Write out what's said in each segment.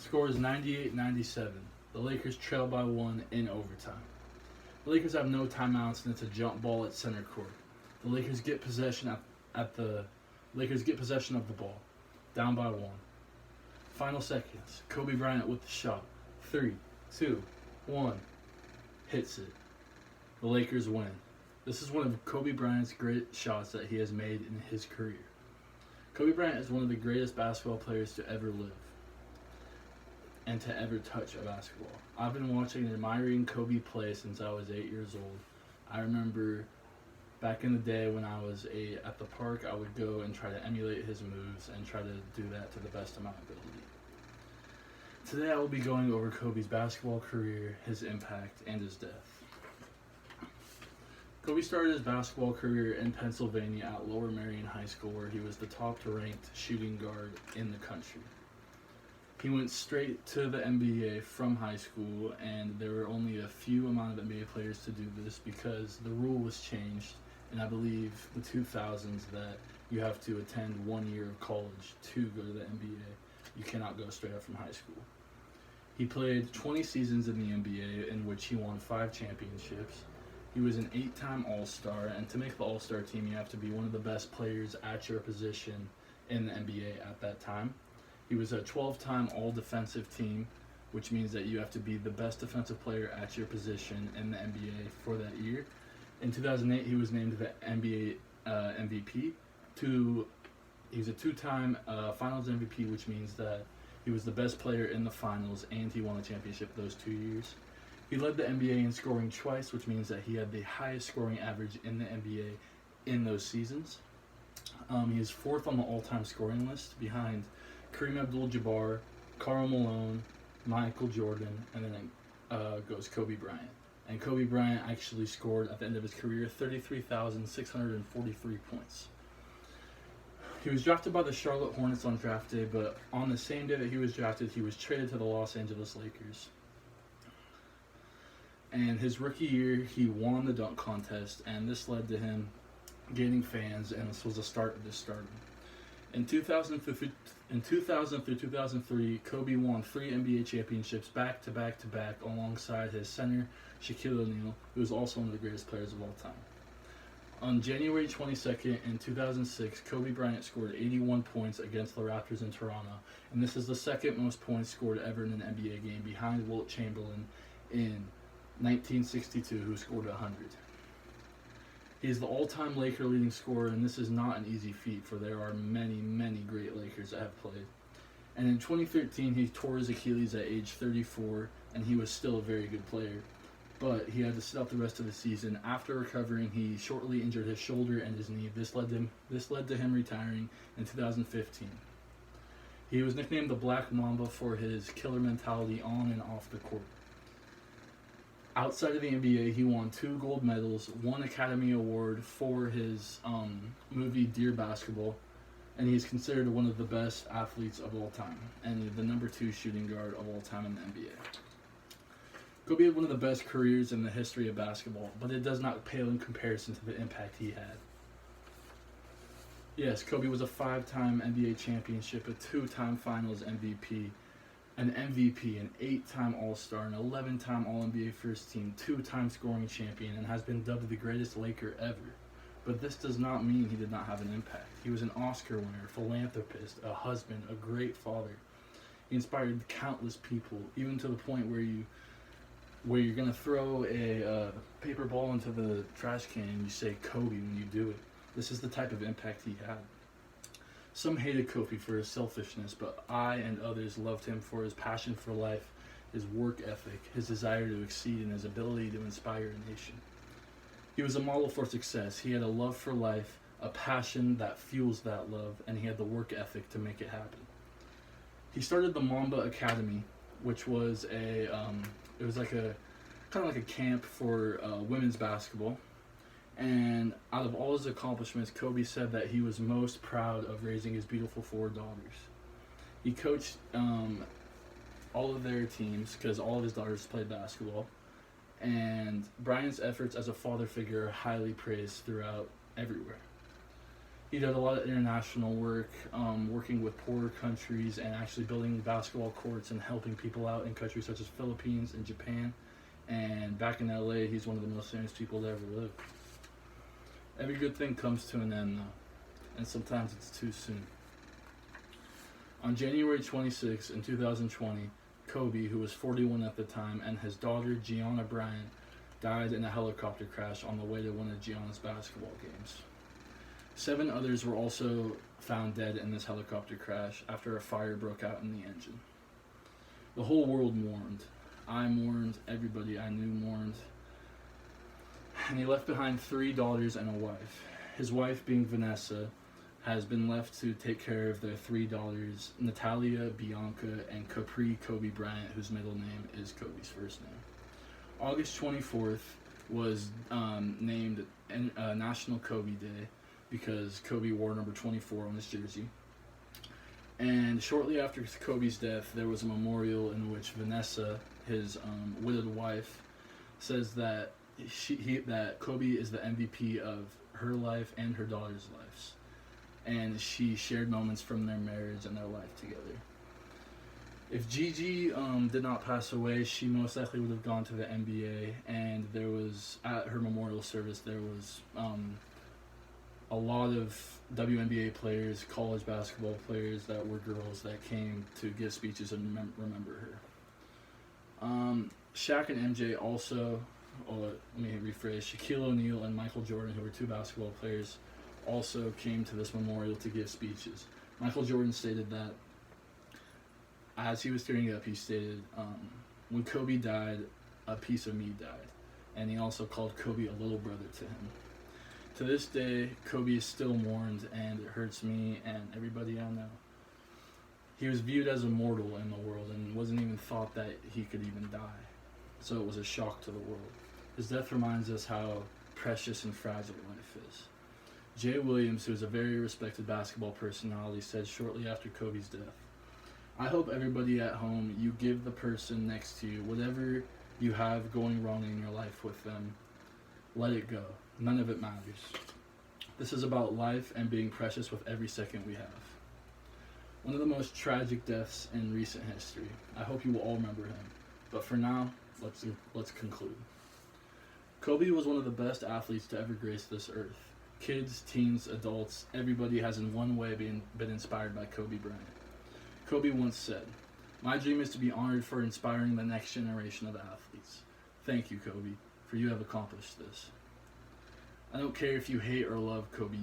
Score is 98-97. The Lakers trail by one in overtime. The Lakers have no timeouts and it's a jump ball at center court. The Lakers get possession at the Lakers get possession of the ball, down by one. Final seconds. Kobe Bryant with the shot. 3, 2, 1. Hits it. The Lakers win. This is one of Kobe Bryant's great shots that he has made in his career. Kobe Bryant is one of the greatest basketball players to ever live and to ever touch a basketball. I've been watching and admiring Kobe play since I was 8 years old. I remember back in the day when I was at the park, I would go and try to emulate his moves and try to do that to the best of my ability. Today I will be going over Kobe's basketball career, his impact, and his death. Kobe started his basketball career in Pennsylvania at Lower Merion High School, where he was the top-ranked shooting guard in the country. He went straight to the NBA from high school, and there were only a few amount of NBA players to do this because the rule was changed in, I believe, the 2000s that you have to attend 1 year of college to go to the NBA. You cannot go straight up from high school. He played 20 seasons in the NBA, in which he won 5 championships. He was an 8-time All-Star, and to make the All-Star team, you have to be one of the best players at your position in the NBA at that time. He was a 12-time All-Defensive team, which means that you have to be the best defensive player at your position in the NBA for that year. In 2008, he was named the NBA MVP. He was a 2-time Finals MVP, which means that he was the best player in the finals, and he won a championship those 2 years. He led the NBA in scoring twice, which means that he had the highest scoring average in the NBA in those seasons. He is 4th on the all-time scoring list behind Kareem Abdul-Jabbar, Karl Malone, Michael Jordan, and then goes Kobe Bryant. And Kobe Bryant actually scored, at the end of his career, 33,643 points. He was drafted by the Charlotte Hornets on draft day, but on the same day that he was drafted, he was traded to the Los Angeles Lakers. And his rookie year, he won the dunk contest, and this led to him gaining fans, and this was the start of his stardom. In 2000 through 2003, Kobe won 3 NBA championships back to back alongside his center, Shaquille O'Neal, who was also one of the greatest players of all time. On January 22nd in 2006, Kobe Bryant scored 81 points against the Raptors in Toronto, and this is the second most points scored ever in an NBA game, behind Wilt Chamberlain in 1962, who scored 100. He is the all-time Laker leading scorer, and this is not an easy feat, for there are many, many great Lakers that have played. And in 2013, he tore his Achilles at age 34, and he was still a very good player. But he had to sit out the rest of the season. After recovering, he shortly injured his shoulder and his knee. This led to him retiring in 2015. He was nicknamed the Black Mamba for his killer mentality on and off the court. Outside of the NBA, he won 2 gold medals, 1 Academy Award for his movie Dear Basketball, and he's considered one of the best athletes of all time, and the number 2 shooting guard of all time in the NBA. Kobe had one of the best careers in the history of basketball, but it does not pale in comparison to the impact he had. Yes, Kobe was a 5-time NBA championship, a 2-time Finals MVP, an MVP, an 8-time All-Star, an 11-time All-NBA First Team, 2-time scoring champion, and has been dubbed the greatest Laker ever. But this does not mean he did not have an impact. He was an Oscar winner, philanthropist, a husband, a great father. He inspired countless people, even to the point where you're going to throw a paper ball into the trash can and you say Kobe when you do it. This is the type of impact he had. Some hated Kobe for his selfishness, but I and others loved him for his passion for life, his work ethic, his desire to exceed, and his ability to inspire a nation. He was a model for success. He had a love for life, a passion that fuels that love, and he had the work ethic to make it happen. He started the Mamba Academy, which was it was like a kind of like a camp for women's basketball. And out of all his accomplishments, Kobe said that he was most proud of raising his beautiful 4 daughters. He coached all of their teams because all of his daughters played basketball. And Bryant's efforts as a father figure are highly praised throughout everywhere. He did a lot of international work, working with poorer countries and actually building basketball courts and helping people out in countries such as Philippines and Japan. And back in LA, he's one of the most famous people to ever live. Every good thing comes to an end, though, and sometimes it's too soon. On January 26, in 2020, Kobe, who was 41 at the time, and his daughter Gianna Bryant died in a helicopter crash on the way to one of Gianna's basketball games. 7 others were also found dead in this helicopter crash after a fire broke out in the engine. The whole world mourned. I mourned, everybody I knew mourned. And he left behind 3 daughters and a wife. His wife, being Vanessa, has been left to take care of their 3 daughters, Natalia, Bianca, and Capri Kobe Bryant, whose middle name is Kobe's first name. August 24th was named National Kobe Day because Kobe wore number 24 on his jersey. And shortly after Kobe's death, there was a memorial in which Vanessa, his widowed wife, says that that Kobe is the MVP of her life and her daughter's lives. And she shared moments from their marriage and their life together. If Gigi did not pass away, she most likely would have gone to the NBA, and there was, at her memorial service, there was a lot of WNBA players, college basketball players that were girls that came to give speeches and remember her. Shaq and MJ also, or let me rephrase, Shaquille O'Neal and Michael Jordan, who were 2 basketball players, also came to this memorial to give speeches. Michael Jordan stated that, as he was tearing up, he stated, when Kobe died, a piece of me died. And he also called Kobe a little brother to him. To this day, Kobe is still mourned, and it hurts me and everybody I know. He was viewed as immortal in the world and wasn't even thought that he could even die. So it was a shock to the world. His death reminds us how precious and fragile life is. Jay Williams, who is a very respected basketball personality, said shortly after Kobe's death, "I hope everybody at home, you give the person next to you whatever you have going wrong in your life with them. Let it go. None of it matters. This is about life and being precious with every second we have." One of the most tragic deaths in recent history. I hope you will all remember him. But for now, let's conclude. Kobe was one of the best athletes to ever grace this earth. Kids, teens, adults, everybody has in one way been inspired by Kobe Bryant. Kobe once said, "My dream is to be honored for inspiring the next generation of athletes. Thank you, Kobe, for you have accomplished this." I don't care if you hate or love Kobe,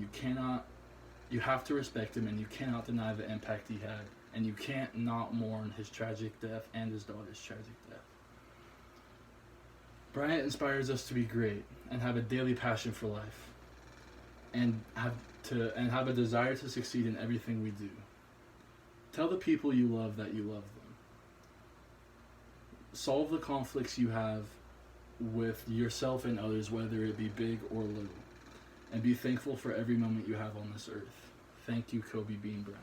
you have to respect him, and you cannot deny the impact he had, and you can't not mourn his tragic death and his daughter's tragic death. Bryant inspires us to be great and have a daily passion for life, and have a desire to succeed in everything we do. Tell the people you love that you love them. Solve the conflicts you have with yourself and others, whether it be big or little, and be thankful for every moment you have on this earth. Thank you, Kobe Bean Bryant.